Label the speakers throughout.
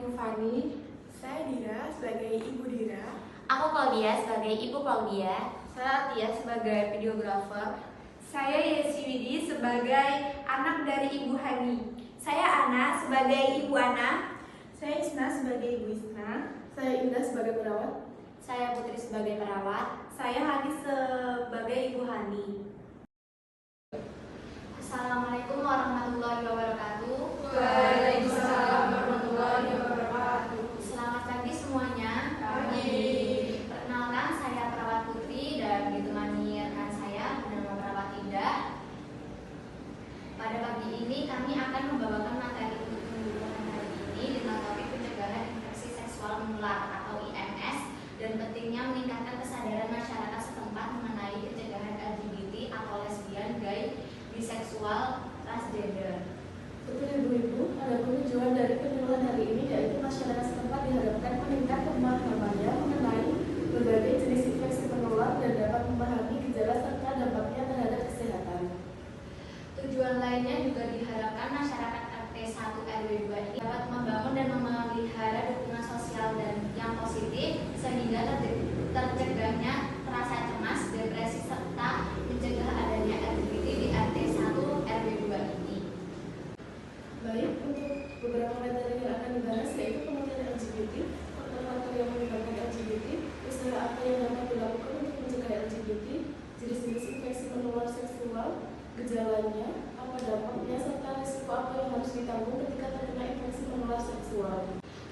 Speaker 1: Ibu Fani.
Speaker 2: Saya Dira sebagai Ibu Dira.
Speaker 3: Aku Claudia sebagai Ibu Claudia.
Speaker 4: Saya Tia sebagai videografer.
Speaker 5: Saya Yesi Widi sebagai anak dari Ibu Hani.
Speaker 6: Saya Ana sebagai Ibu Ana.
Speaker 2: Saya Isna sebagai Ibu Isna. Saya Indah sebagai perawat.
Speaker 3: Saya Putri sebagai perawat.
Speaker 6: Saya Hani sebagai Ibu Hani.
Speaker 3: Assalamualaikum warahmatullahi wabarakatuh.
Speaker 1: Waalaikumsalam warahmatullahi wabarakatuh.
Speaker 3: Selamat pagi semuanya. Perkenalkan, saya perawat Putri dan ditemani rekan saya bernama perawat Indah. Pada pagi ini kami akan membawakan materi untuk pembukaan hari ini dengan topik pencegahan infeksi seksual menular atau IMS dan pentingnya meningkatkan kesadaran masyarakat setempat mengenai pencegahan LGBT atau lesbian, gay, biseksual, transgender.
Speaker 2: Betul Ibu-Ibu, ada tujuan dari penyuluhan hari ini yaitu masyarakat setempat diharapkan meningkat pemahamannya mengenai berbagai jenis infeksi menular dan dapat memahami gejala serta dampaknya terhadap kesehatan.
Speaker 3: Tujuan lainnya juga diharapkan masyarakat RT 1 RW 2 ini dapat membangun dan memelihara dukungan sosial dan yang positif sehingga tercegahnya rasa cemas, depresi serta mencegah adanya LGBT di RT 1 RW 2 ini.
Speaker 2: Baik, untuk beberapa materi yang akan dibahas yaitu pengertian LGBT, faktor-faktor yang menyebabkan LGBT, usaha apa yang dapat dilakukan untuk mencegah LGBT, jenis-jenis infeksi menular seksual, gejalanya, apa dampaknya, serta risiko apa yang harus ditanggung ketika terkena infeksi menular seksual.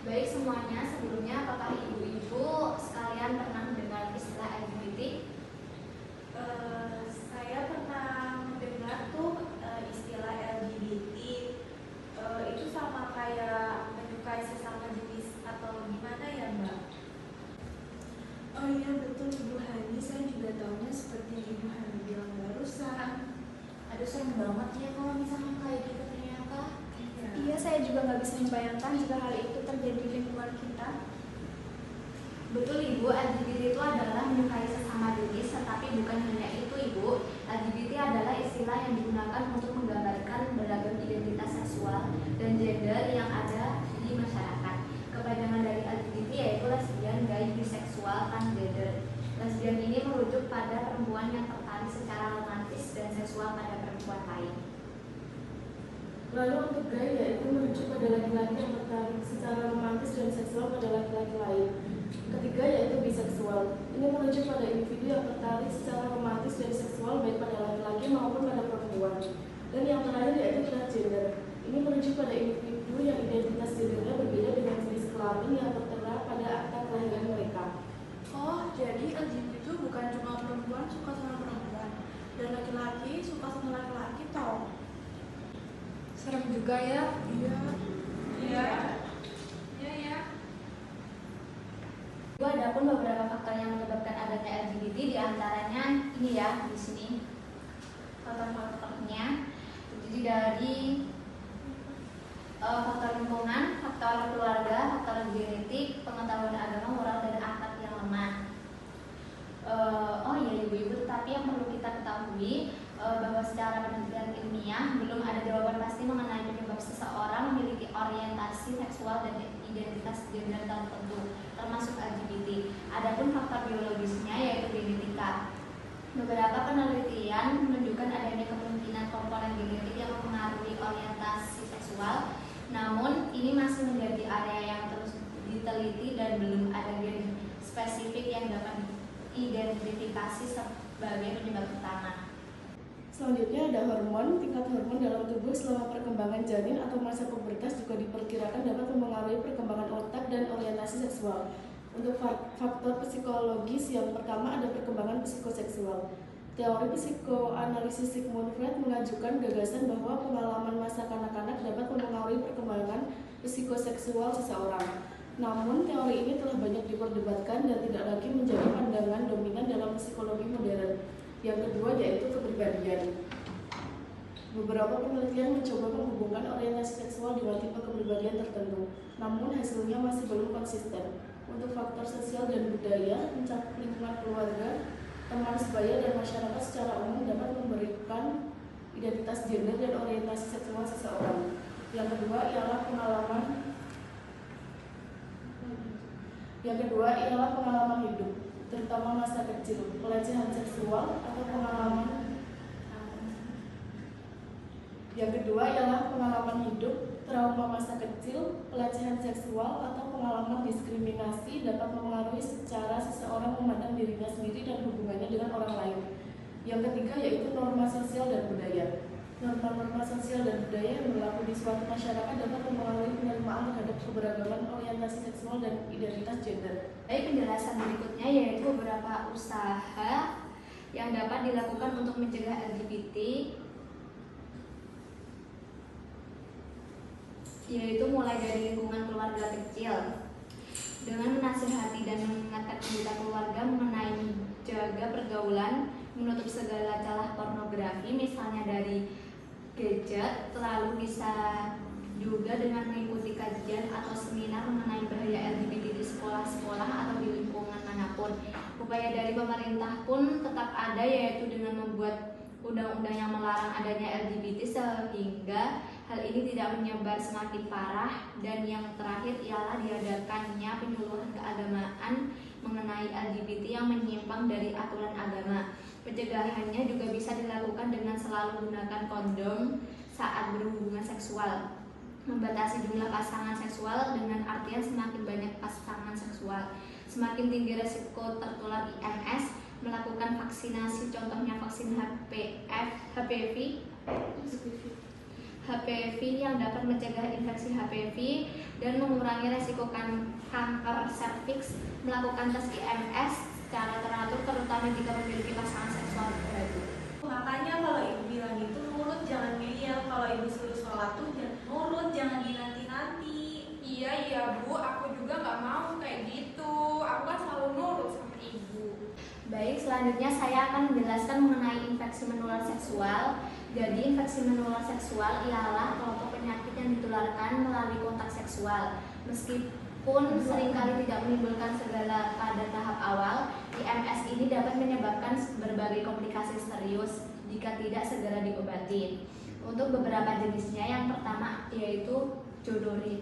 Speaker 3: Baik semuanya, sebelumnya apakah ibu-ibu sekalian pernah mendengar istilah LGBT?
Speaker 6: Saya pernah mendengar istilah LGBT. Itu sama kayak menyukai sesama jenis atau gimana ya Mbak?
Speaker 1: Oh iya betul Ibu Hani, saya juga tahunya seperti Ibu Hani bilang barusan.
Speaker 3: Aduh serem banget ya kalau misalnya kayak gitu ternyata.
Speaker 7: Iya, saya juga nggak bisa membayangkan jika hal itu terjadi di lingkungan kita.
Speaker 3: Betul Ibu, LGBT itu adalah menyukai sesama jenis, tetapi bukan hanya itu Ibu. LGBT adalah istilah yang digunakan untuk menggambarkan beragam identitas seksual dan gender yang ada di masyarakat. Kepanjangan dari LGBT yaitu lesbian, gay, biseksual, transgender. Lesbian ini merujuk pada perempuan yang tertarik secara romantis dan seksual pada perempuan lain.
Speaker 2: Lalu untuk gay yaitu merujuk pada laki-laki yang tertarik secara romantis dan seksual pada laki-laki lain. Ketiga yaitu biseksual. Ini merujuk pada individu yang tertarik secara romantis dan seksual baik pada laki-laki maupun pada perempuan. Dan yang terakhir yaitu transgender. Ini merujuk pada individu yang identitas gendernya berbeda dengan jenis kelamin yang tertera pada akta kelahiran mereka.
Speaker 1: Oh, jadi LGBT itu bukan cuma perempuan suka sama perempuan dan laki-laki suka sama laki-laki toh.
Speaker 7: Serem juga ya.
Speaker 1: Iya.
Speaker 3: Adapun beberapa faktor yang menyebabkan adanya LGBT diantaranya ini ya di sini faktor-faktornya terdiri dari faktor lingkungan, faktor keluarga, faktor genetik, pengetahuan agama, moral dan akhlak yang lemah. Oh iya ibu-ibu, tetapi yang perlu kita ketahui bahwa secara penelitian ilmiah belum ada jawaban pasti mengenai penyebab seseorang memiliki orientasi seksual dan identitas gender tertentu, termasuk LGBT. Adapun faktor biologisnya yaitu genetika. Beberapa penelitian menunjukkan adanya kemungkinan komponen genetik yang mempengaruhi orientasi seksual, namun ini masih menjadi area yang terus diteliti dan belum ada gen spesifik yang dapat diidentifikasi sebagai penyebab utama.
Speaker 2: Selanjutnya ada hormon. Tingkat hormon dalam tubuh selama perkembangan janin atau masa pubertas juga diperkirakan dapat mempengaruhi perkembangan otak dan orientasi seksual. Untuk faktor psikologis yang pertama ada perkembangan psikoseksual. Teori psikoanalisis Sigmund Freud mengajukan gagasan bahwa pengalaman masa kanak-kanak dapat mempengaruhi perkembangan psikoseksual seseorang. Namun teori ini telah banyak diperdebatkan dan tidak lagi menjadi pandangan dominan dalam psikologi modern. Yang kedua yaitu kepribadian. Beberapa penelitian mencoba menghubungkan orientasi seksual dengan tipe kepribadian tertentu, namun hasilnya masih belum konsisten. Untuk faktor sosial dan budaya, mencakup lingkungan keluarga, teman sebaya dan masyarakat secara umum dapat memberikan identitas gender dan orientasi seksual seseorang. Yang kedua ialah pengalaman Yang kedua ialah pengalaman hidup, terutama masa kecil, pelecehan seksual atau pengalaman. Yang kedua ialah pengalaman hidup, trauma masa kecil, pelecehan seksual atau pengalaman diskriminasi dapat mempengaruhi secara seseorang memandang dirinya sendiri dan hubungannya dengan orang lain. Yang ketiga yaitu norma sosial dan budaya. Norma-norma sosial dan budaya yang berlaku di suatu masyarakat dapat mempengaruhi penerimaan terhadap keberagaman orientasi seksual dan identitas gender.
Speaker 3: Baik, penjelasan berikutnya yaitu beberapa usaha yang dapat dilakukan untuk mencegah LGBT, yaitu mulai dari lingkungan keluarga kecil dengan menasihati dan mengingatkan anggota keluarga mengenai menjaga pergaulan, menutup segala celah pornografi misalnya dari gadget, lalu bisa juga dengan mengikuti kajian atau seminar mengenai bahaya LGBT di sekolah-sekolah atau di lingkungan manapun. Upaya dari pemerintah pun tetap ada, yaitu dengan membuat undang-undang yang melarang adanya LGBT sehingga hal ini tidak menyebar semakin parah. Dan yang terakhir ialah diadakannya penyuluhan keagamaan mengenai LGBT yang menyimpang dari aturan agama. Pencegahannya juga bisa dilakukan dengan selalu gunakan kondom saat berhubungan seksual, membatasi jumlah pasangan seksual dengan artian semakin banyak pasangan seksual, semakin tinggi resiko tertular IMS, melakukan vaksinasi, contohnya vaksin HPV yang dapat mencegah infeksi HPV dan mengurangi resiko kanker serviks, melakukan tes IMS secara teratur terutama jika memiliki pasangan seksual baru.
Speaker 6: Makanya kalau ibu bilang itu nurut, jangan ngeyel. Kalau ibu suruh sholat tuh nurut, jangan dinanti-nanti.
Speaker 5: Iya Bu, aku juga nggak mau kayak gitu. Aku kan selalu nurut sama ibu.
Speaker 3: Baik, selanjutnya saya akan menjelaskan mengenai infeksi menular seksual. Jadi infeksi menular seksual ialah kelompok penyakit yang ditularkan melalui kontak seksual. Meskipun seringkali tidak menimbulkan segala pada tahap awal, IMS ini dapat menyebabkan berbagai komplikasi serius jika tidak segera diobati. Untuk beberapa jenisnya, yang pertama yaitu gonore.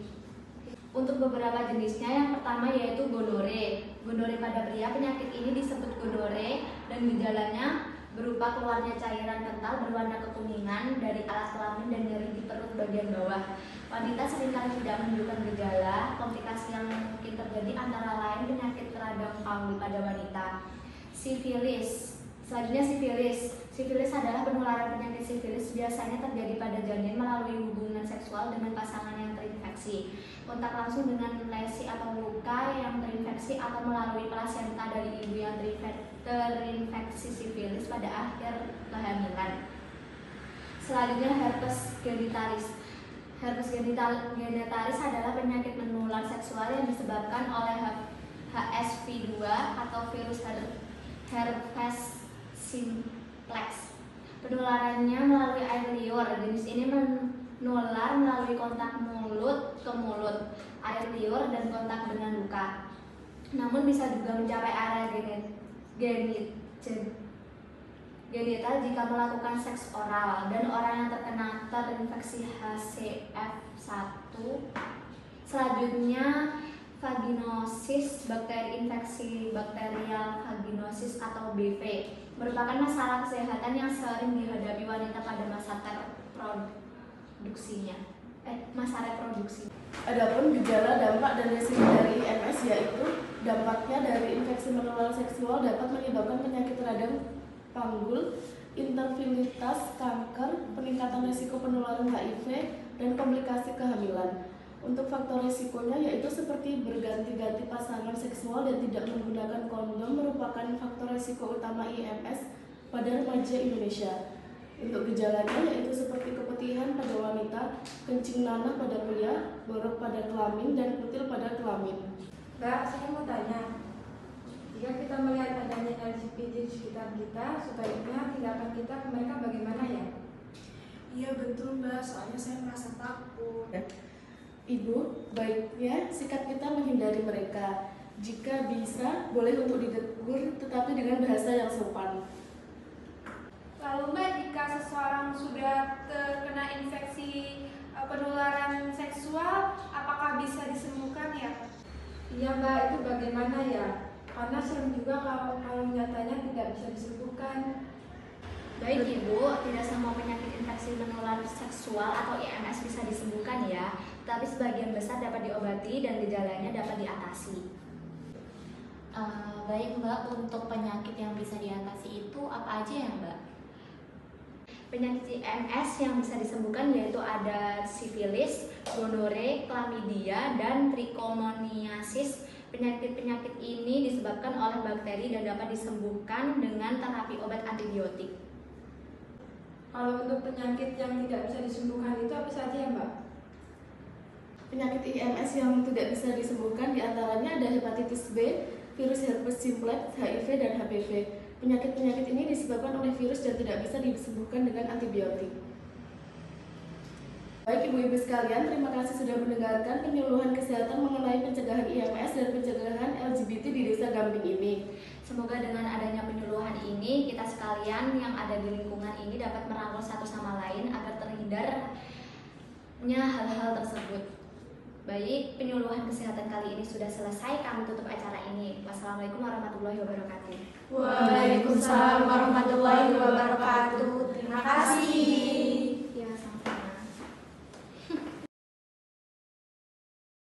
Speaker 3: Gonore. Gonore pada pria, penyakit ini disebut gonore dan gejalanya berupa keluarnya cairan kental berwarna kekuningan dari alat kelamin dan nyeri di perut bagian bawah. Wanita seringkali tidak menunjukkan gejala. Komplikasi yang mungkin terjadi antara lain penyakit radang paru pada wanita. Sifilis. Selanjutnya sifilis. Sifilis adalah penularan penyakit sifilis, biasanya terjadi pada janin melalui hubungan seksual dengan pasangan yang terinfeksi, kontak langsung dengan lesi atau luka yang terinfeksi, atau melalui plasenta dari ibu yang terinfeksi sifilis pada akhir kehamilan. Selanjutnya herpes genitalis. Herpes genitalis adalah penyakit menular seksual yang disebabkan oleh HSV2 atau virus herpes simplex. Penularannya melalui air liur. Jenis ini menular melalui kontak mulut ke mulut, air liur, dan kontak dengan luka. Namun bisa juga mencapai area genital jika melakukan seks oral, dan orang yang terkena terinfeksi HCV1. Selanjutnya vaginosis, bakteri infeksi bakterial vaginosis atau BV, merupakan masalah kesehatan yang sering dihadapi wanita pada masa reproduksi.
Speaker 2: Adapun gejala, dampak, dan resiko dari IMS yaitu dampaknya dari infeksi menular seksual dapat menyebabkan penyakit radang panggul, infertilitas, kanker, peningkatan risiko penularan HIV, dan komplikasi kehamilan. Untuk faktor risikonya yaitu seperti berganti-ganti pasangan seksual dan tidak menggunakan kondom merupakan faktor risiko utama IMS pada remaja Indonesia. Untuk gejalanya yaitu seperti keputihan pada wanita, kencing nanah pada pria, borok pada kelamin, dan kutil pada kelamin.
Speaker 8: Mbak, saya mau tanya, jika kita melihat adanya LGBT di sekitar kita, sebaiknya tindakan kita ke mereka bagaimana ya?
Speaker 1: Iya betul Mbak, soalnya saya merasa takut.
Speaker 2: Ibu, baiknya sikap kita menghindari mereka. Jika bisa, boleh untuk ditegur, tetapi dengan bahasa yang sopan.
Speaker 5: Lalu Mbak, jika seseorang sudah terkena infeksi penularan seksual, apakah bisa disembuhkan ya?
Speaker 8: Iya Mbak, itu bagaimana ya? Karena serem juga kalau nyatanya tidak bisa disembuhkan.
Speaker 3: Baik Ibu, tidak semua penyakit infeksi menular seksual atau IMS bisa disembuhkan ya, tapi sebagian besar dapat diobati dan gejalanya dapat diatasi.
Speaker 9: Baik Mbak, untuk penyakit yang bisa diatasi itu apa aja ya Mbak?
Speaker 3: Penyakit IMS yang bisa disembuhkan yaitu ada sifilis, gonore, chlamydia, dan trichomoniasis. Penyakit-penyakit ini disebabkan oleh bakteri dan dapat disembuhkan dengan terapi obat antibiotik.
Speaker 8: Kalau untuk penyakit yang tidak bisa disembuhkan itu apa saja ya Mbak?
Speaker 2: Penyakit IMS yang tidak bisa disembuhkan diantaranya ada hepatitis B, virus herpes simplex, HIV, dan HPV. Penyakit-penyakit ini disebabkan oleh virus dan tidak bisa disembuhkan dengan antibiotik. Baik ibu-ibu sekalian, terima kasih sudah mendengarkan penyuluhan kesehatan mengenai pencegahan IMS dan pencegahan LGBT di Desa Gamping ini.
Speaker 3: Semoga dengan adanya penyuluhan ini, kita sekalian yang ada di lingkungan ini dapat merangkul satu sama lain agar terhindarnya hal-hal tersebut. Baik, penyuluhan kesehatan kali ini sudah selesai, kami tutup acara ini. Wassalamualaikum warahmatullahi wabarakatuh.
Speaker 1: Waalaikumsalam warahmatullahi wabarakatuh. Terima kasih.